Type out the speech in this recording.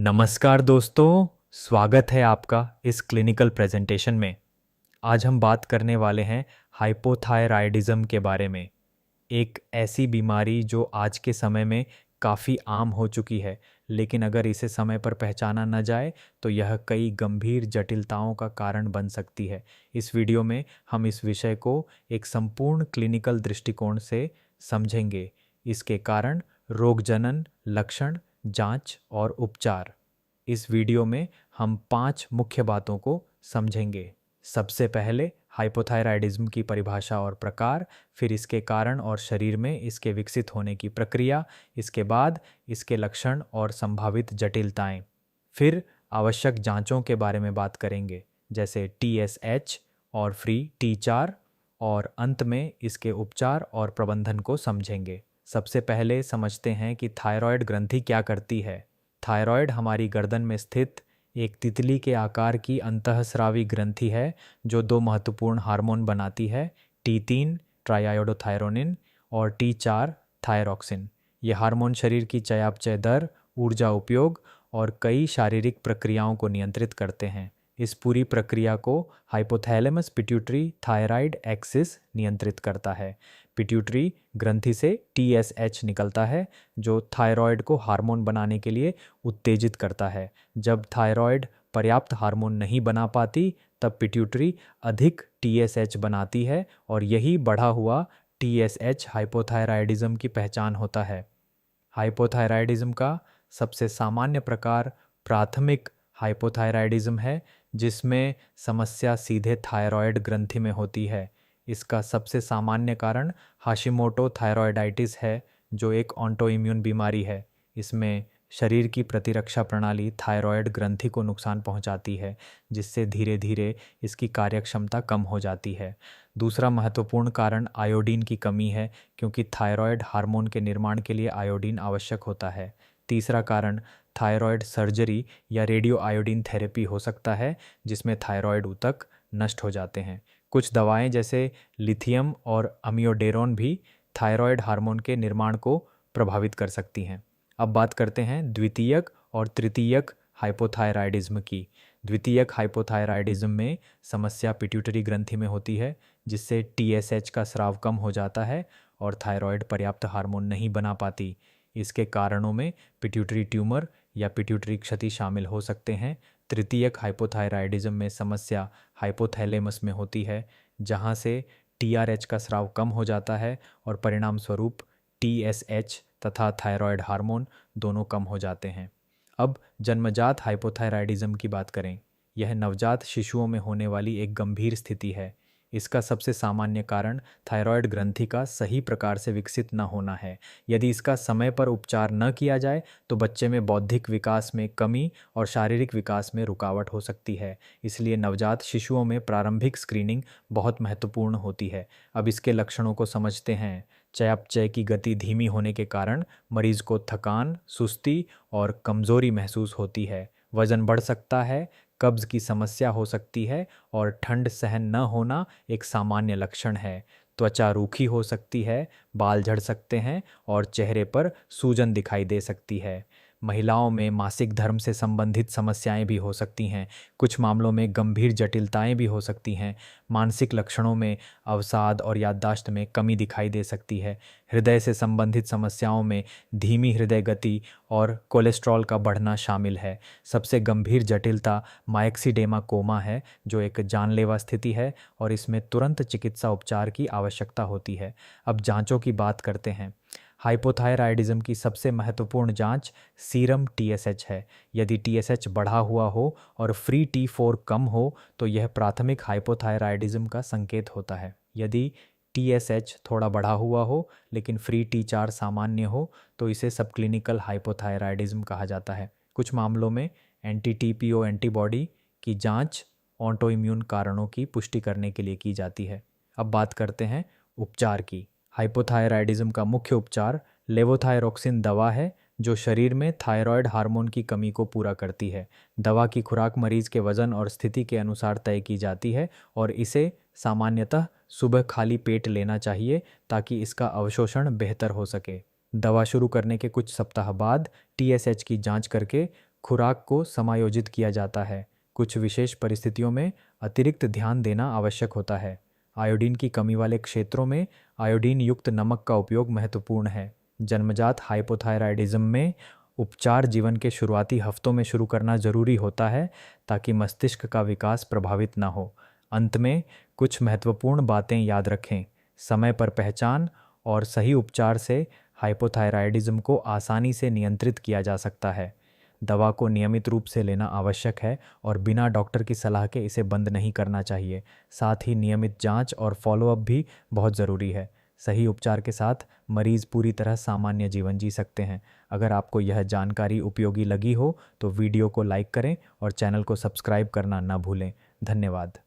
नमस्कार दोस्तों, स्वागत है आपका इस क्लिनिकल प्रेजेंटेशन में। आज हम बात करने वाले हैं हाइपोथायराइडिज्म के बारे में। एक ऐसी बीमारी जो आज के समय में काफ़ी आम हो चुकी है, लेकिन अगर इसे समय पर पहचाना न जाए तो यह कई गंभीर जटिलताओं का कारण बन सकती है। इस वीडियो में हम इस विषय को एक संपूर्ण क्लिनिकल दृष्टिकोण से समझेंगे। इसके कारण, रोगजनन, लक्षण, जांच और उपचार। इस वीडियो में हम 5 मुख्य बातों को समझेंगे। सबसे पहले हाइपोथायराइडिज्म की परिभाषा और प्रकार, फिर इसके कारण और शरीर में इसके विकसित होने की प्रक्रिया, इसके बाद इसके लक्षण और संभावित जटिलताएं। फिर आवश्यक जांचों के बारे में बात करेंगे, जैसे TSH और फ्री T4, और अंत में इसके उपचार और प्रबंधन को समझेंगे। सबसे पहले समझते हैं कि थायराइड ग्रंथि क्या करती है। थायराइड हमारी गर्दन में स्थित एक तितली के आकार की अंतःस्रावी ग्रंथि है जो 2 महत्वपूर्ण हार्मोन बनाती है, T3 ट्राइआयोडोथायरोनिन और T4 थायरॉक्सिन। ये हार्मोन शरीर की चयापचय दर, ऊर्जा उपयोग और कई शारीरिक प्रक्रियाओं को नियंत्रित करते हैं। इस पूरी प्रक्रिया को हाइपोथैलेमस पिट्यूटरी थायराइड एक्सिस नियंत्रित करता है। पिट्यूटरी ग्रंथि से TSH निकलता है जो थायराइड को हार्मोन बनाने के लिए उत्तेजित करता है। जब थायराइड पर्याप्त हार्मोन नहीं बना पाती तब पिट्यूटरी अधिक TSH बनाती है और यही बढ़ा हुआ TSH हाइपोथायराइडिज्म की पहचान होता है। हाइपोथायराइडिज्म का सबसे सामान्य प्रकार प्राथमिक हाइपोथायराइडिज्म है, जिसमें समस्या सीधे थायराइड ग्रंथि में होती है। इसका सबसे सामान्य कारण हाशिमोटो थायराइडाइटिस है, जो एक ऑटोइम्यून बीमारी है। इसमें शरीर की प्रतिरक्षा प्रणाली थायराइड ग्रंथि को नुकसान पहुंचाती है, जिससे धीरे धीरे इसकी कार्यक्षमता कम हो जाती है। दूसरा महत्वपूर्ण कारण आयोडीन की कमी है, क्योंकि थायराइड हार्मोन के निर्माण के लिए आयोडीन आवश्यक होता है। तीसरा कारण थायराइड सर्जरी या रेडियो आयोडीन थेरेपी हो सकता है, जिसमें थायराइड ऊतक नष्ट हो जाते हैं। कुछ दवाएं जैसे लिथियम और अमियोडेरोन भी थायराइड हार्मोन के निर्माण को प्रभावित कर सकती हैं। अब बात करते हैं द्वितीयक और तृतीयक हाइपोथायराइडिज्म की। द्वितीयक हाइपोथायराइडिज्म में समस्या पिट्यूटरी ग्रंथि में होती है, जिससे TSH का स्राव कम हो जाता है और थायराइड पर्याप्त हार्मोन नहीं बना पाती। इसके कारणों में पिट्यूटरी ट्यूमर या पिट्यूटरी क्षति शामिल हो सकते हैं। तृतीयक हाइपोथायराइडिज्म में समस्या हाइपोथैलेमस में होती है, जहां से TRH का स्राव कम हो जाता है और परिणाम स्वरूप TSH तथा थायराइड हार्मोन दोनों कम हो जाते हैं। अब जन्मजात हाइपोथायराइडिज्म की बात करें। यह नवजात शिशुओं में होने वाली एक गंभीर स्थिति है। इसका सबसे सामान्य कारण थायराइड ग्रंथि का सही प्रकार से विकसित न होना है। यदि इसका समय पर उपचार न किया जाए तो बच्चे में बौद्धिक विकास में कमी और शारीरिक विकास में रुकावट हो सकती है। इसलिए नवजात शिशुओं में प्रारंभिक स्क्रीनिंग बहुत महत्वपूर्ण होती है। अब इसके लक्षणों को समझते हैं। चयापचय की गति धीमी होने के कारण मरीज को थकान, सुस्ती और कमजोरी महसूस होती है। वजन बढ़ सकता है, कब्ज की समस्या हो सकती है और ठंड सहन न होना एक सामान्य लक्षण है। त्वचा रूखी हो सकती है, बाल झड़ सकते हैं और चेहरे पर सूजन दिखाई दे सकती है। महिलाओं में मासिक धर्म से संबंधित समस्याएं भी हो सकती हैं। कुछ मामलों में गंभीर जटिलताएं भी हो सकती हैं। मानसिक लक्षणों में अवसाद और याददाश्त में कमी दिखाई दे सकती है। हृदय से संबंधित समस्याओं में धीमी हृदय गति और कोलेस्ट्रॉल का बढ़ना शामिल है। सबसे गंभीर जटिलता मायक्सीडेमा कोमा है, जो एक जानलेवा स्थिति है और इसमें तुरंत चिकित्सा उपचार की आवश्यकता होती है। अब जांचों की बात करते हैं। हाइपोथायराइडिज्म की सबसे महत्वपूर्ण जांच सीरम TSH है। यदि TSH बढ़ा हुआ हो और फ्री T4 कम हो तो यह प्राथमिक हाइपोथायराइडिज्म का संकेत होता है। यदि TSH थोड़ा बढ़ा हुआ हो लेकिन फ्री T4 सामान्य हो तो इसे सबक्लिनिकल हाइपोथायराइडिज्म कहा जाता है। कुछ मामलों में एंटी-TPO एंटीबॉडी की जांच ऑटोइम्यून कारणों की पुष्टि करने के लिए की जाती है। अब बात करते हैं उपचार की। हाइपोथायराइडिज्म का मुख्य उपचार लेवोथायरोक्सिन दवा है, जो शरीर में थायराइड हार्मोन की कमी को पूरा करती है। दवा की खुराक मरीज के वजन और स्थिति के अनुसार तय की जाती है और इसे सामान्यतः सुबह खाली पेट लेना चाहिए ताकि इसका अवशोषण बेहतर हो सके। दवा शुरू करने के कुछ सप्ताह बाद TSH की जांच करके खुराक को समायोजित किया जाता है। कुछ विशेष परिस्थितियों में अतिरिक्त ध्यान देना आवश्यक होता है। आयोडीन की कमी वाले क्षेत्रों में आयोडीन युक्त नमक का उपयोग महत्वपूर्ण है। जन्मजात हाइपोथायराइडिज्म में उपचार जीवन के शुरुआती हफ्तों में शुरू करना जरूरी होता है ताकि मस्तिष्क का विकास प्रभावित ना हो। अंत में कुछ महत्वपूर्ण बातें याद रखें। समय पर पहचान और सही उपचार से हाइपोथायराइडिज्म को आसानी से नियंत्रित किया जा सकता है। दवा को नियमित रूप से लेना आवश्यक है और बिना डॉक्टर की सलाह के इसे बंद नहीं करना चाहिए। साथ ही नियमित जांच और फॉलोअप भी बहुत ज़रूरी है। सही उपचार के साथ मरीज पूरी तरह सामान्य जीवन जी सकते हैं। अगर आपको यह जानकारी उपयोगी लगी हो तो वीडियो को लाइक करें और चैनल को सब्सक्राइब करना न भूलें। धन्यवाद।